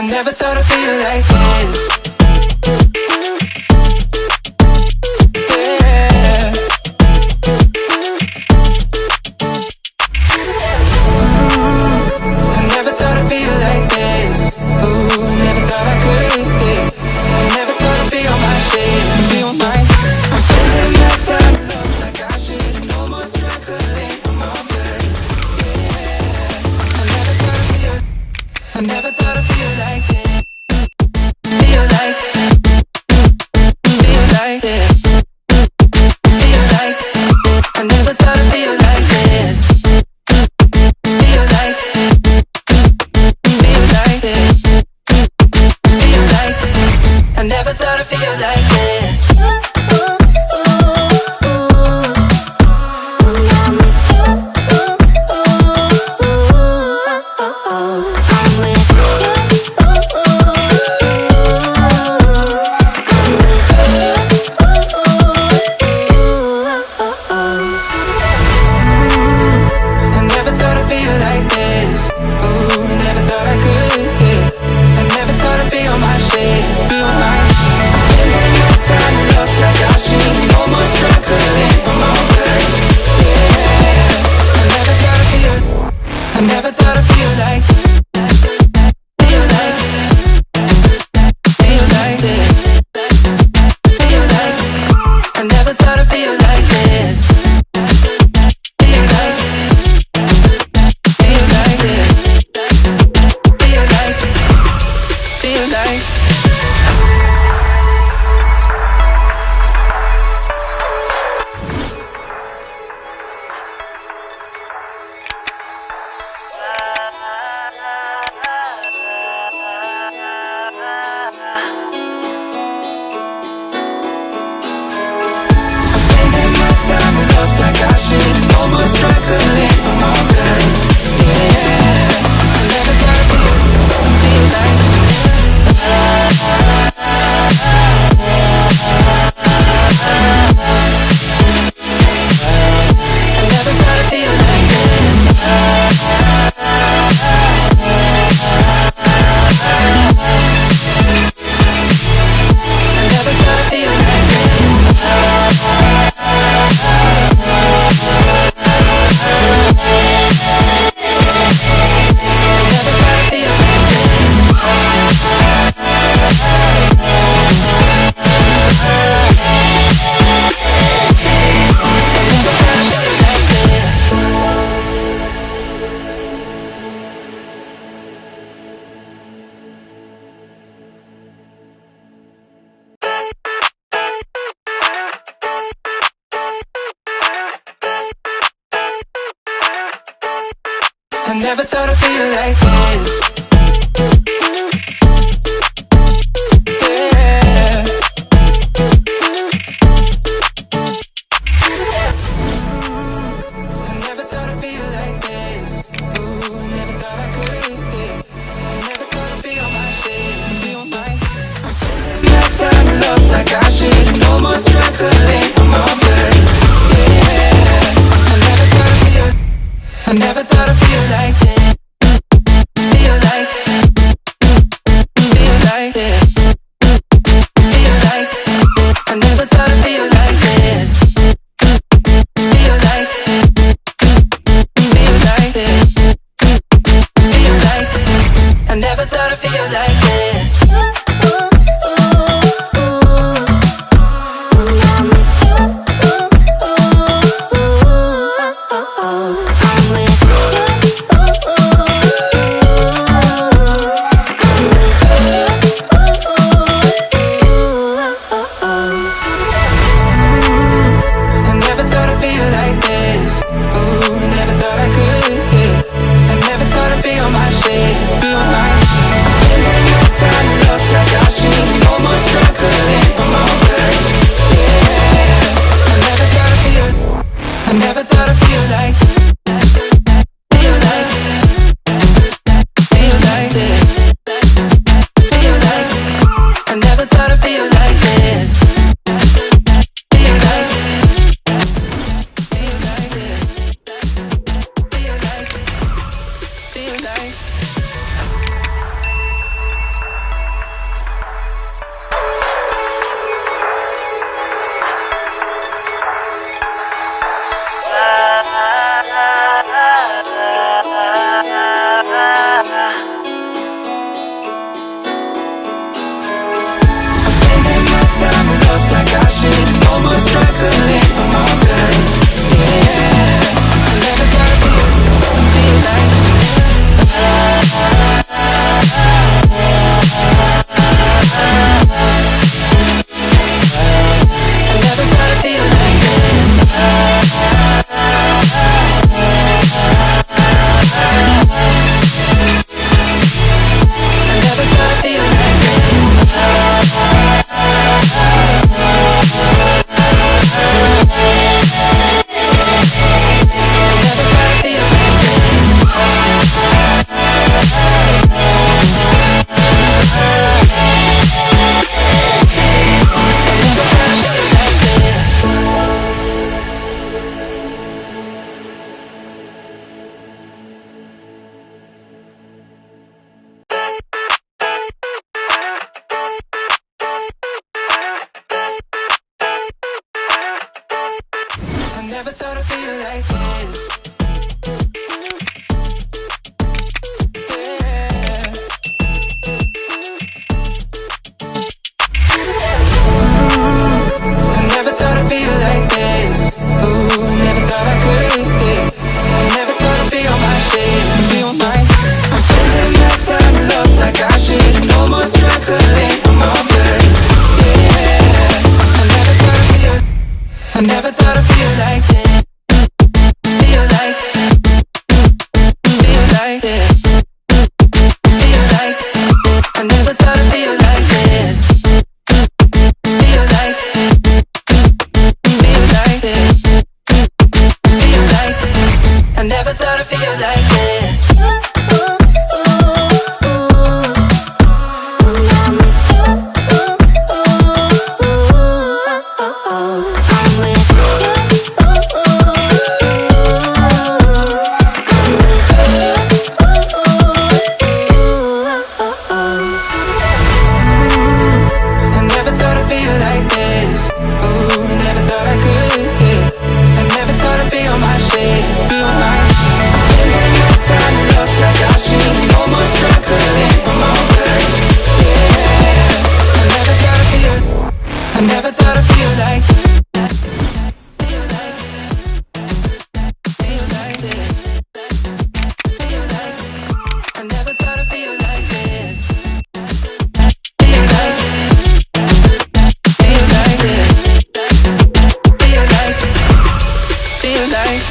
I never thought I'd feel like this. Yeah. I never thought I'd feel like this. Ooh, never thought I could. Yeah. I never thought I'd be on my shit, be on mine. I'm spending my time in love like I should, and no more struggling. I'm all good. Yeah. I never thought I'd feel like this. Feel like, feel like this. Feel like, I never thought I'd feel like this. Feel like, feel like this. Feel like, I never thought I'd feel like this. I never thought I'd feel like this. Yeah. I never thought I'd feel like this. Ooh, never thought I could. Yeah. I never thought I'd be on my shit, be on mine. I'm spending my time in love like I should, and no more struggling. I'm all good. Yeah. I never thought I'd feel like this. Feel like, feel like this. Feel like, I never thought I'd feel like this. Feel like, feel like this. Feel like, I never thought I'd feel like this. never thought I'd feel like this. I never thought I'd feel like this. Ooh, never thought I could. I never thought I'd be on my shit, be on my. I'm spending my time in love like I should. No more struggling, I'm all good. Yeah, I never thought I'd feel like this. Feel like, feel like this. Feel like, I never thought I'd feel like this. Feel like, feel like this. Feel like, I never thought I'd feel like this. I never thought I'd feel like feel like feel like this. Feel like I never thought I'd feel like this. Feel like feel like this. Feel like